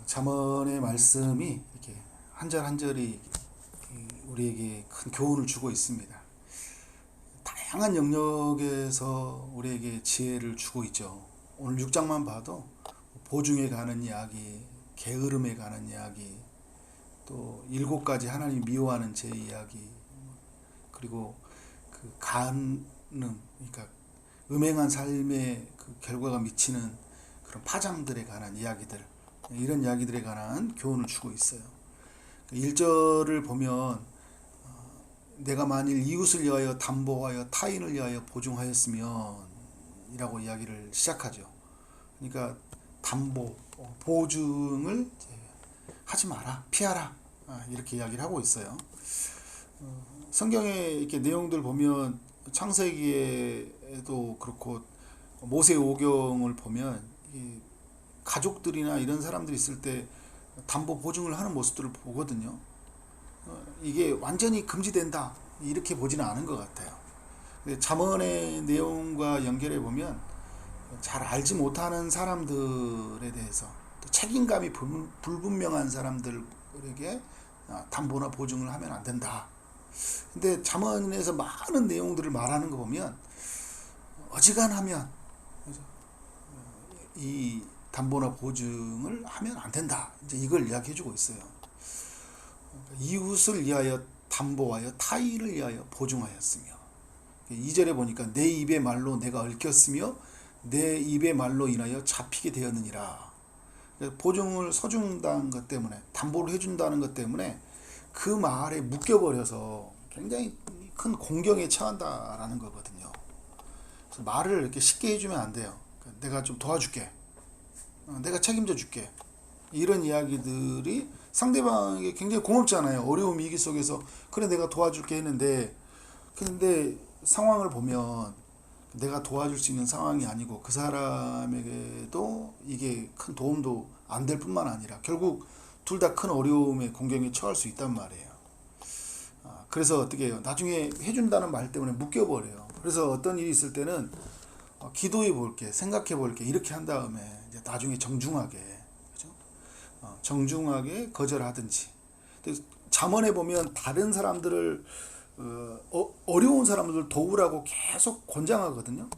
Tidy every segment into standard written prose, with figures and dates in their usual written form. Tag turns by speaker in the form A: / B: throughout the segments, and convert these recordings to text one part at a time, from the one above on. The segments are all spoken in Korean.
A: 잠언의 말씀이 이렇게 한 절 한 절이 우리에게 큰 교훈을 주고 있습니다. 다양한 영역에서 우리에게 지혜를 주고 있죠. 오늘 6장만 봐도 보증에 관한 이야기, 게으름에 관한 이야기, 또 7가지 하나님이 미워하는 죄 이야기, 그리고 그 간음, 그러니까 음행한 삶의 그 결과가 미치는 그런 파장들에 관한 이야기들, 이런 이야기들에 관한 교훈을 주고 있어요. 1절을 보면 내가 만일 이웃을 위하여 담보하여 타인을 위하여 보증하였으면 이라고 이야기를 시작하죠. 그러니까 담보, 보증을 하지 마라, 피하라, 이렇게 이야기를 하고 있어요. 성경의 이렇게 내용들 보면 창세기에도 그렇고 모세오경을 보면 가족들이나 이런 사람들이 있을 때 담보 보증을 하는 모습들을 보거든요. 이게 완전히 금지된다 이렇게 보지는 않은 것 같아요. 근데 잠언의 내용과 연결해 보면 잘 알지 못하는 사람들에 대해서 또 책임감이 불분명한 사람들에게 담보나 보증을 하면 안 된다. 근데 잠언에서 많은 내용들을 말하는 거 보면 어지간하면 이 담보나 보증을 하면 안 된다. 이제 이걸 이야기해주고 있어요. 이웃을 위하여 담보하여 타인을 위하여 보증하였으며, 2절에 보니까 내 입의 말로 내가 얽혔으며 내 입의 말로 인하여 잡히게 되었느니라. 보증을 서준다는 것 때문에, 담보를 해준다는 것 때문에 그 말에 묶여버려서 굉장히 큰 공경에 처한다라는 거거든요. 그래서 말을 이렇게 쉽게 해주면 안 돼요. 내가 좀 도와줄게, 내가 책임져 줄게, 이런 이야기들이 상대방에게 굉장히 고맙잖아요. 어려움 위기 속에서 그래 내가 도와줄게 했는데, 근데 상황을 보면 내가 도와줄 수 있는 상황이 아니고 그 사람에게도 이게 큰 도움도 안 될 뿐만 아니라 결국 둘 다 큰 어려움에 공경에 처할 수 있단 말이에요. 그래서 어떻게 해요? 나중에 해준다는 말 때문에 묶여버려요. 그래서 어떤 일이 있을 때는 기도해 볼게, 생각해 볼게, 이렇게 한 다음에 이제 나중에 정중하게, 그죠? 정중하게 거절하든지. 잠언에 보면 다른 사람들을 어려운 사람들을 도우라고 계속 권장하거든요.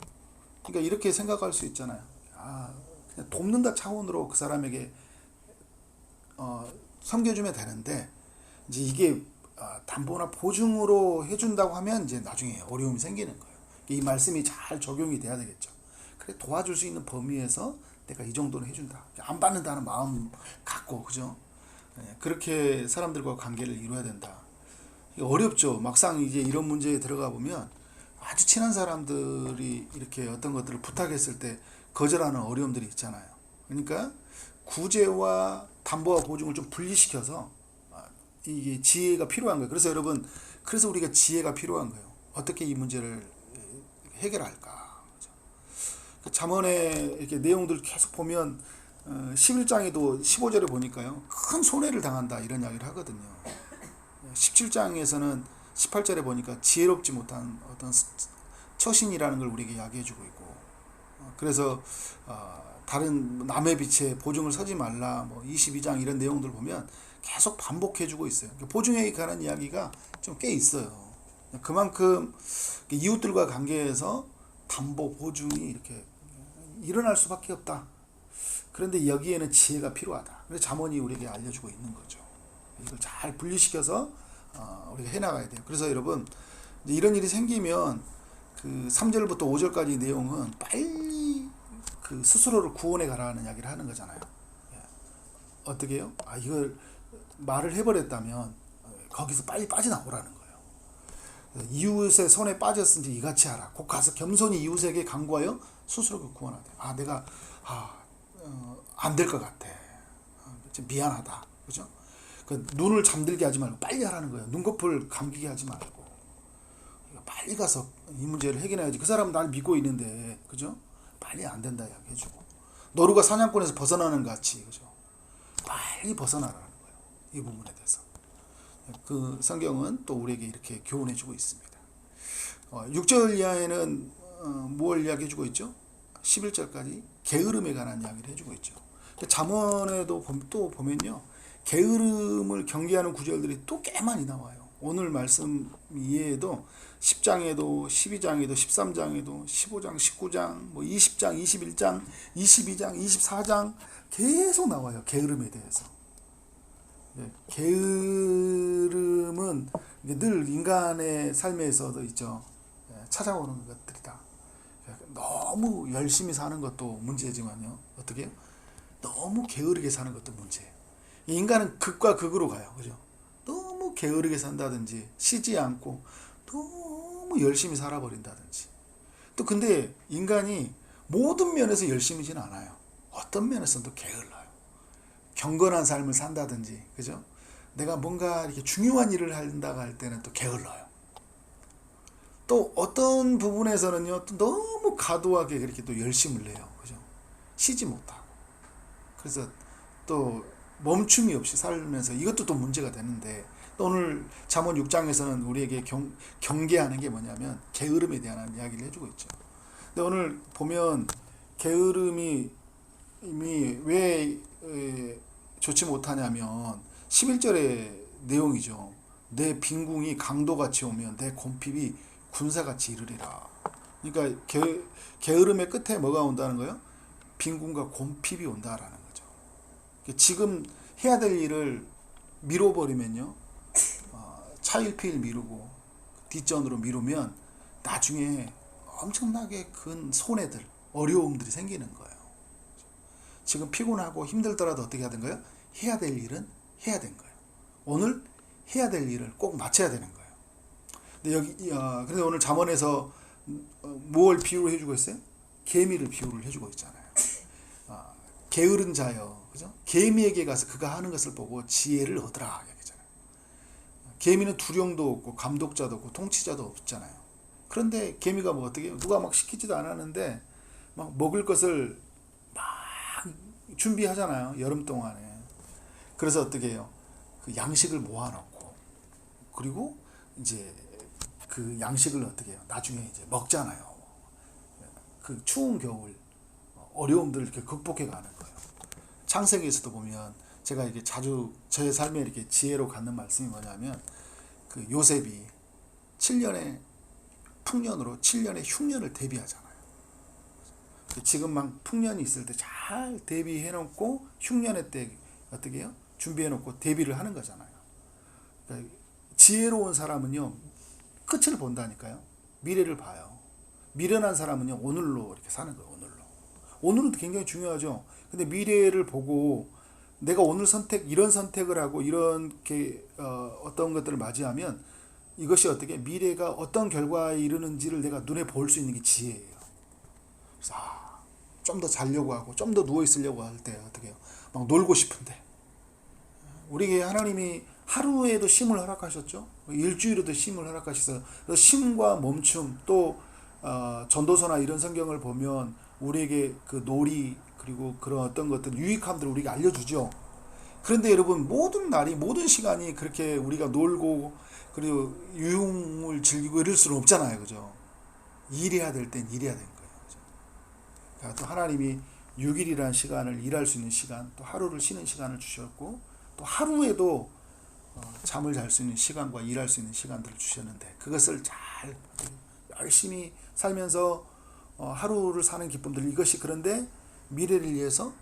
A: 그러니까 이렇게 생각할 수 있잖아요. 그냥 돕는다 차원으로 그 사람에게 섬겨주면 되는데, 이제 이게 담보나 보증으로 해준다고 하면 이제 나중에 어려움이 생기는 거예요. 이 말씀이 잘 적용이 돼야 되겠죠. 그래, 도와줄 수 있는 범위에서 내가 이 정도는 해준다, 안 받는다는 마음 갖고, 그죠? 그렇게 사람들과 관계를 이루어야 된다. 어렵죠. 막상 이제 이런 문제에 들어가 보면 아주 친한 사람들이 이렇게 어떤 것들을 부탁했을 때 거절하는 어려움들이 있잖아요. 그러니까 구제와 담보와 보증을 좀 분리시켜서 이게 지혜가 필요한 거예요. 그래서 여러분, 그래서 우리가 지혜가 필요한 거예요. 어떻게 이 문제를 해결할까. 잠언의 이렇게 내용들 계속 보면 11장에도 15절에 보니까요, 큰 손해를 당한다 이런 이야기를 하거든요. 17장에서는 18절에 보니까 지혜롭지 못한 어떤 처신이라는 걸 우리에게 이야기해주고 있고, 그래서 다른 남의 빛에 보증을 서지 말라, 22장 이런 내용들 보면 계속 반복해주고 있어요. 보증에 관한 이야기가 좀 꽤 있어요. 그만큼 이웃들과 관계에서 담보, 보증이 이렇게 일어날 수밖에 없다. 그런데 여기에는 지혜가 필요하다. 그래서 잠언이 우리에게 알려주고 있는 거죠. 이걸 잘 분리시켜서 우리가 해나가야 돼요. 그래서 여러분, 이런 일이 생기면 그 3절부터 5절까지 내용은 빨리 그 스스로를 구원해 가라는 이야기를 하는 거잖아요. 어떻게 해요? 이걸 말을 해버렸다면 거기서 빨리 빠져나오라는 거예요. 이웃의 손에 빠졌은지 이같이 하라. 곧 가서 겸손히 이웃에게 간구하여 스스로를 구원하되. 내가 안 될 것 같아. 미안하다. 그죠? 눈을 잠들게 하지 말고 빨리 하라는 거예요. 눈꺼풀 감기게 하지 말고 빨리 가서 이 문제를 해결해야지. 그 사람은 날 믿고 있는데, 그죠? 빨리 안 된다 이야기 해주고, 노루가 사냥꾼에서 벗어나는 것 같이, 그죠? 빨리 벗어나라는 거예요. 이 부분에 대해서 그 성경은 또 우리에게 이렇게 교훈해주고 있습니다. 6절 이하에는 뭘 이야기해주고 있죠? 11절까지 게으름에 관한 이야기를 해주고 있죠. 잠언에도 또 보면요, 게으름을 경계하는 구절들이 또 꽤 많이 나와요. 오늘 말씀 이외에도 10장에도 12장에도 13장에도 15장 19장 뭐 20장 21장 22장 24장 계속 나와요. 게으름에 대해서. 게으름은 늘 인간의 삶에서도 있죠. 찾아오는 것들이다. 너무 열심히 사는 것도 문제지만요. 어떻게 해요? 너무 게으르게 사는 것도 문제예요. 인간은 극과 극으로 가요. 그죠? 너무 게으르게 산다든지 쉬지 않고 너무 열심히 살아버린다든지. 또 근데 인간이 모든 면에서 열심히지는 않아요. 어떤 면에서는 또 게을러요. 경건한 삶을 산다든지, 그죠? 내가 뭔가 이렇게 중요한 일을 한다고 할 때는 또 게을러요. 또 어떤 부분에서는요, 또 너무 과도하게 그렇게 또 열심을 내요. 그죠? 쉬지 못하고. 그래서 또 멈춤이 없이 살면서 이것도 또 문제가 되는데, 또 오늘 잠언 6장에서는 우리에게 경계하는 게 뭐냐면 게으름에 대한 이야기를 해주고 있죠. 근데 오늘 보면 게으름이 왜 좋지 못하냐면 11절의 내용이죠. 내 빈궁이 강도같이 오면 내 곰핍이 군사같이 이르리라. 그러니까 게으름의 끝에 뭐가 온다는 거예요? 빈궁과 곰핍이 온다라는 거죠. 지금 해야 될 일을 미뤄버리면요, 차일피일 미루고 뒷전으로 미루면 나중에 엄청나게 큰 손해들, 어려움들이 생기는 거예요. 지금 피곤하고 힘들더라도 어떻게 해야 되는 거예요? 해야 될 일은 해야 된 거예요. 오늘 해야 될 일을 꼭 마쳐야 되는 거예요. 근데 오늘 잠언에서 뭘 비유를 해주고 있어요? 개미를 비유를 해주고 있잖아요. 게으른 자여, 그죠? 개미에게 가서 그가 하는 것을 보고 지혜를 얻으라 얘기잖아요. 개미는 두령도 없고 감독자도 없고 통치자도 없잖아요. 그런데 개미가 뭐 어떻게 해요? 누가 막 시키지도 않았는데 막 먹을 것을 막 준비하잖아요. 여름 동안에. 그래서 어떻게 해요? 그 양식을 모아놓고, 그리고 이제 그 양식을 어떻게 해요? 나중에 이제 먹잖아요. 그 추운 겨울 어려움들을 이렇게 극복해 가는 거예요. 창세기에서도 보면 제가 이게 자주 제 삶에 이렇게 지혜로 갖는 말씀이 뭐냐면, 그 요셉이 7년의 풍년으로 7년의 흉년을 대비하잖아요. 지금 막 풍년이 있을 때 잘 대비해 놓고 흉년의 때 어떻게 해요? 준비해 놓고 대비를 하는 거잖아요. 그러니까 지혜로운 사람은요, 끝을 본다니까요. 미래를 봐요. 미련한 사람은요, 오늘로 이렇게 사는 거예요. 오늘은 굉장히 중요하죠. 근데 미래를 보고 내가 오늘 이런 선택을 하고 이렇게 어떤 것들을 맞이하면 이것이 어떻게 미래가 어떤 결과에 이르는지를 내가 눈에 볼 수 있는 게 지혜예요. 그래서 좀 더 자려고 하고 좀 더 누워 있으려고 할 때 어떻게 해요? 막 놀고 싶은데, 우리에게 하나님이 하루에도 쉼을 허락하셨죠. 일주일에도 쉼을 허락하셔서 쉼과 멈춤, 또 전도서나 이런 성경을 보면 우리에게 그 놀이 그리고 그런 어떤 것들 유익함들을 우리가 알려주죠. 그런데 여러분, 모든 날이 모든 시간이 그렇게 우리가 놀고 그리고 유흥을 즐기고 이럴 수는 없잖아요. 그죠? 일해야 될 땐 일해야 되는 거예요. 그죠? 그러니까 또 하나님이 6일이라는 시간을 일할 수 있는 시간, 또 하루를 쉬는 시간을 주셨고, 또 하루에도 잠을 잘 수 있는 시간과 일할 수 있는 시간들을 주셨는데, 그것을 잘 열심히 살면서 하루를 사는 기쁨들, 이것이 그런데 미래를 위해서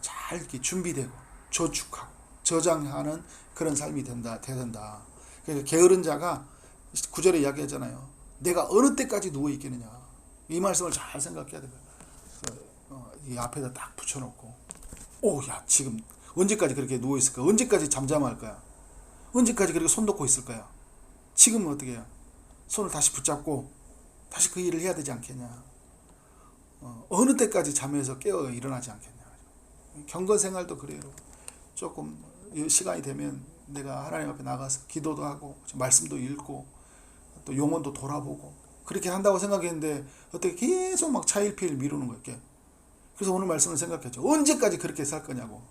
A: 잘 이렇게 준비되고 저축하고 저장하는 그런 삶이 된다. 그래서 게으른 자가 9절에 이야기하잖아요. 내가 어느 때까지 누워 있겠느냐. 이 말씀을 잘 생각해야 돼요. 이 앞에다 딱 붙여놓고, 야, 지금 언제까지 그렇게 누워 있을 거야? 언제까지 잠잠할 거야? 언제까지 그렇게 손 놓고 있을 거야? 지금은 어떻게 해요? 손을 다시 붙잡고 다시 그 일을 해야 되지 않겠냐? 어느 때까지 잠에서 깨어 일어나지 않겠냐? 경건 생활도 그래요. 조금 시간이 되면 내가 하나님 앞에 나가서 기도도 하고 말씀도 읽고 또 영혼도 돌아보고 그렇게 한다고 생각했는데 어떻게 계속 막 차일피일 미루는 거예요. 그래서 오늘 말씀을 생각했죠. 언제까지 그렇게 살 거냐고.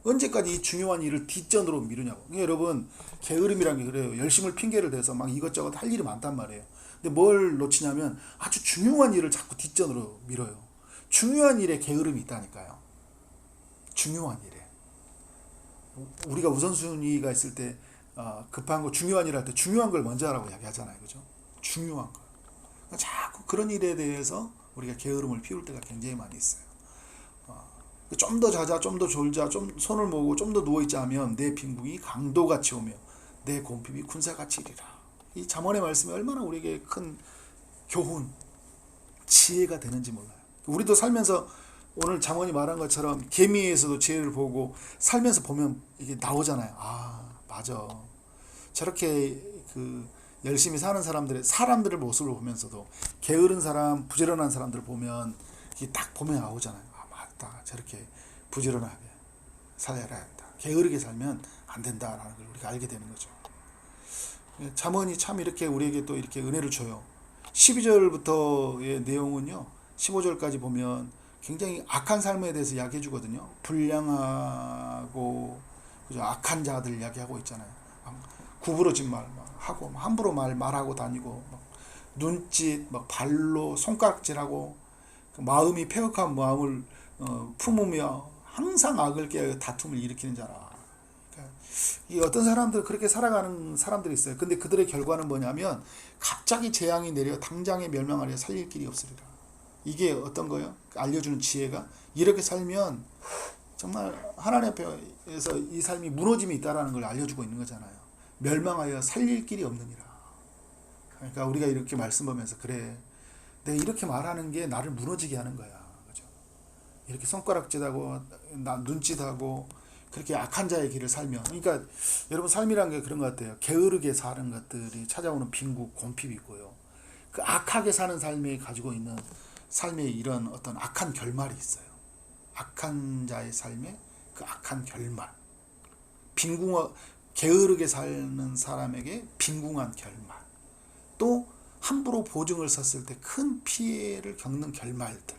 A: 언제까지 이 중요한 일을 뒷전으로 미루냐고. 그러니까 여러분, 게으름이란 게 그래요. 열심을 핑계를 대서 막 이것저것 할 일이 많단 말이에요. 근데 뭘 놓치냐면 아주 중요한 일을 자꾸 뒷전으로 밀어요. 중요한 일에 게으름이 있다니까요. 중요한 일에. 우리가 우선순위가 있을 때 급한 거 중요한 일 할 때 중요한 걸 먼저 하라고 이야기하잖아요. 그죠? 중요한 거. 자꾸 그런 일에 대해서 우리가 게으름을 피울 때가 굉장히 많이 있어요. 좀 더 자자, 좀 더 졸자, 좀 손을 모으고 좀 더 누워있자 하면 내 빈궁이 강도같이 오며 내 곰핍이 군사같이 이리라. 이 잠언의 말씀이 얼마나 우리에게 큰 교훈, 지혜가 되는지 몰라요. 우리도 살면서 오늘 잠언이 말한 것처럼 개미에서도 지혜를 보고 살면서 보면 이게 나오잖아요. 아, 맞아. 저렇게 열심히 사는 사람들의 모습을 보면서도 게으른 사람, 부지런한 사람들을 보면 이게 딱 보면 나오잖아요. 아, 맞다. 저렇게 부지런하게 살아야 한다. 게으르게 살면 안 된다라는 걸 우리가 알게 되는 거죠. 잠언이 참 이렇게 우리에게 또 이렇게 은혜를 줘요. 12절부터의 내용은요, 15절까지 보면 굉장히 악한 삶에 대해서 이야기해 주거든요. 불량하고 그죠? 악한 자들 이야기하고 있잖아요. 구부러진 말 하고 함부로 말하고 다니고 눈짓, 발로 손가락질하고 마음이 패역한 마음을 품으며 항상 악을 깨어 다툼을 일으키는 자라. 그러니까 이 어떤 사람들 그렇게 살아가는 사람들이 있어요. 근데 그들의 결과는 뭐냐면 갑자기 재앙이 내려 당장에 멸망하려 살릴 길이 없으리라. 이게 어떤 거예요? 알려주는 지혜가 이렇게 살면 정말 하나님 앞에서 이 삶이 무너짐이 있다라는 걸 알려주고 있는 거잖아요. 멸망하여 살릴 길이 없느니라. 그러니까 우리가 이렇게 말씀하면서 그래, 내가 이렇게 말하는 게 나를 무너지게 하는 거야. 그죠? 이렇게 손가락질하고 눈짓하고 그렇게 악한 자의 길을 살면, 그러니까 여러분 삶이란 게 그런 것 같아요. 게으르게 사는 것들이 찾아오는 빈국, 곰핍이 있고요. 그 악하게 사는 삶이 가지고 있는 삶의 이런 어떤 악한 결말이 있어요. 악한 자의 삶의 그 악한 결말. 게으르게 사는 사람에게 빈궁한 결말. 또 함부로 보증을 섰을 때 큰 피해를 겪는 결말들.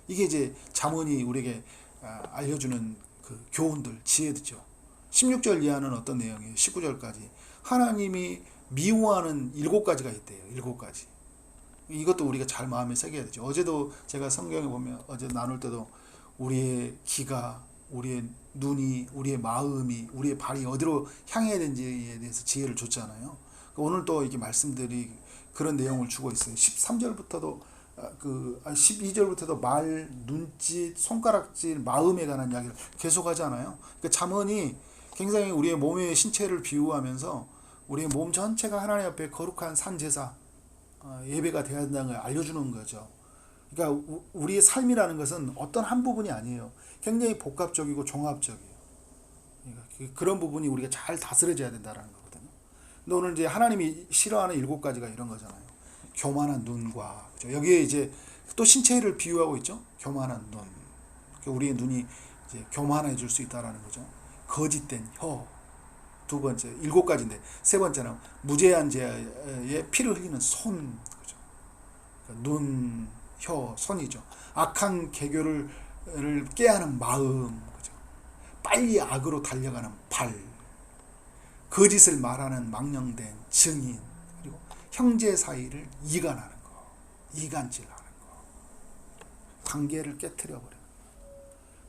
A: 이게 이제 잠언이 우리에게 알려주는 그 교훈들, 지혜들이죠. 16절 이하는 어떤 내용이에요? 19절까지. 하나님이 미워하는 7가지가 있대요. 7가지. 이것도 우리가 잘 마음에 새겨야 되죠. 어제도 제가 성경에 보면 어제 나눌 때도 우리의 기가, 우리의 눈이, 우리의 마음이, 우리의 발이 어디로 향해야 되는지에 대해서 지혜를 줬잖아요. 오늘 또 이렇게 말씀들이 그런 내용을 주고 있어요. 13절부터도 12절부터도 말, 눈짓, 손가락질, 마음에 관한 이야기를 계속 하잖아요. 그러니까 잠언이 굉장히 우리의 몸의 신체를 비유하면서 우리의 몸 전체가 하나님 앞에 거룩한 산제사, 예배가 되어야 된다는 걸 알려주는 거죠. 그러니까 우리의 삶이라는 것은 어떤 한 부분이 아니에요. 굉장히 복합적이고 종합적이에요. 그러니까 그런 부분이 우리가 잘 다스려져야 된다는 거거든요. 근데 오늘 이제 하나님이 싫어하는 7가지가 이런 거잖아요. 교만한 눈과, 그렇죠? 여기에 이제 또 신체를 비유하고 있죠. 교만한 눈. 그러니까 우리의 눈이 이제 교만해질 수 있다라는 거죠. 거짓된 혀. 2번째, 7가지인데, 3번째는 무죄한 죄에 피를 흘리는 손. 그죠? 그러니까 눈, 혀, 손이죠. 악한 계교를 깨하는 마음. 그죠? 빨리 악으로 달려가는 발. 거짓을 말하는 망령된 증인. 그리고 형제 사이를 이간하는 거. 이간질하는 거. 관계를 깨트려버려요.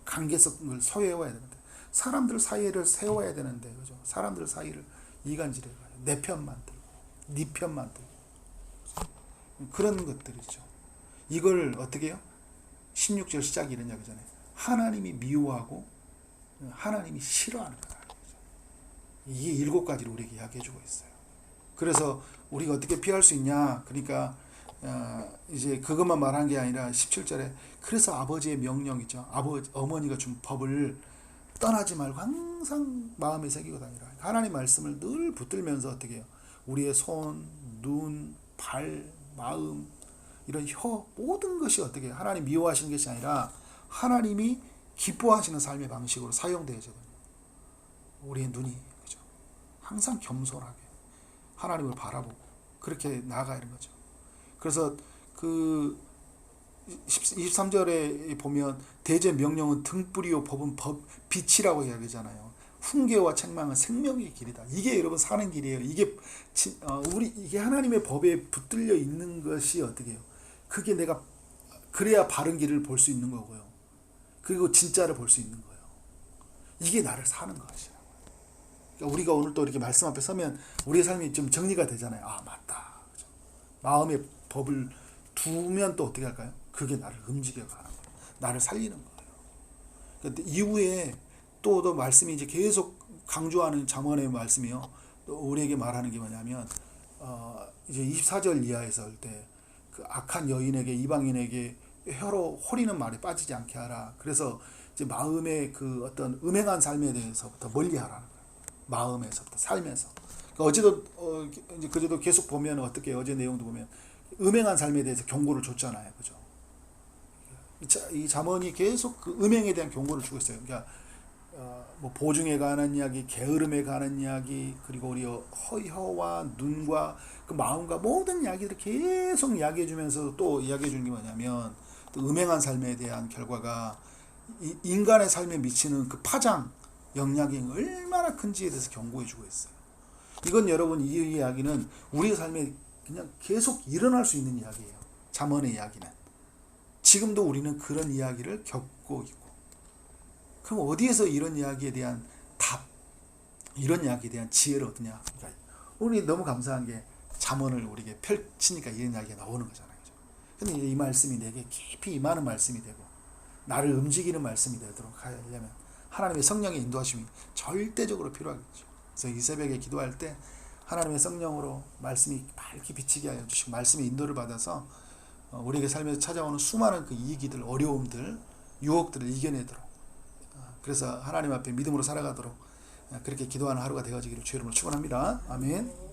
A: 관계성을 소외해야 되는데. 사람들 사이를 세워야 되는데, 그죠? 사람들 사이를 이간질해가지고 내 편만 들고, 네 편만 들고, 그런 것들이죠. 이걸 어떻게 해요? 16절 시작이 이런 이야기잖아요. 하나님이 미워하고 하나님이 싫어하는 거다. 이게 7가지를 우리에게 이야기해주고 있어요. 그래서 우리가 어떻게 피할 수 있냐? 그러니까 이제 그것만 말한 게 아니라 17절에 그래서 아버지의 명령이죠. 어머니가 준 법을 떠나지 말고 항상 마음에 새기고 다니라. 하나님 말씀을 늘 붙들면서 어떻게 해요? 우리의 손, 눈, 발, 마음, 이런 혀, 모든 것이 어떻게 해요? 하나님 미워하시는 것이 아니라 하나님이 기뻐하시는 삶의 방식으로 사용되어져요. 우리의 눈이, 그죠? 항상 겸손하게 하나님을 바라보고 그렇게 나아가야 하는 거죠. 그래서 23절에 보면 대제 명령은 등불이요 법은 빛이라고 이야기하잖아요. 훈계와 책망은 생명의 길이다. 이게 여러분 사는 길이에요. 이게 이게 하나님의 법에 붙들려 있는 것이 어떻게 해요? 그게 내가 그래야 바른 길을 볼 수 있는 거고요. 그리고 진짜를 볼 수 있는 거예요. 이게 나를 사는 것이라고. 그러니까 우리가 오늘 또 이렇게 말씀 앞에 서면 우리의 삶이 좀 정리가 되잖아요. 아, 맞다. 그죠? 마음의 법을 두면 또 어떻게 할까요? 그게 나를 움직여 가는 거예요. 나를 살리는 거예요. 근데 이후에 또 말씀이 이제 계속 강조하는 잠언의 말씀이요. 또 우리에게 말하는 게 뭐냐면, 이제 24절 이하에서 할 때, 그 악한 여인에게, 이방인에게 혀로 호리는 말에 빠지지 않게 하라. 그래서 이제 마음의 그 어떤 음행한 삶에 대해서부터 멀리 하라는 거예요. 마음에서부터, 삶에서. 그러니까 어제도, 이제 그제도 계속 보면 어떻게, 어제 내용도 보면, 음행한 삶에 대해서 경고를 줬잖아요. 그죠? 이 잠언이 계속 그 음행에 대한 경고를 주고 있어요. 그러니까 뭐 보증에 관한 이야기, 게으름에 관한 이야기, 그리고 우리 혀와 눈과 그 마음과 모든 이야기들을 계속 이야기해 주면서 또 이야기해 주는 게 뭐냐면, 또 음행한 삶에 대한 결과가 인간의 삶에 미치는 그 파장, 영향이 얼마나 큰지에 대해서 경고해 주고 있어요. 이건 여러분, 이 이야기는 우리의 삶에 그냥 계속 일어날 수 있는 이야기예요. 잠언의 이야기는. 지금도 우리는 그런 이야기를 겪고 있고, 그럼 어디에서 이런 이야기에 대한 답, 이런 이야기에 대한 지혜를 얻느냐? 그러니까 우리 너무 감사한 게 잠언을 우리에게 펼치니까 이런 이야기가 나오는 거잖아요. 근데 이 말씀이 내게 깊이 임하는 말씀이 되고 나를 움직이는 말씀이 되도록 하려면 하나님의 성령의 인도하심이 절대적으로 필요하겠죠. 그래서 이 새벽에 기도할 때 하나님의 성령으로 말씀이 밝게 비치게 하여 주시고, 말씀의 인도를 받아서 우리에게 삶에서 찾아오는 수많은 그 이기들, 어려움들, 유혹들을 이겨내도록, 그래서 하나님 앞에 믿음으로 살아가도록 그렇게 기도하는 하루가 되어지기를 주의 이름으로 축원합니다. 아멘.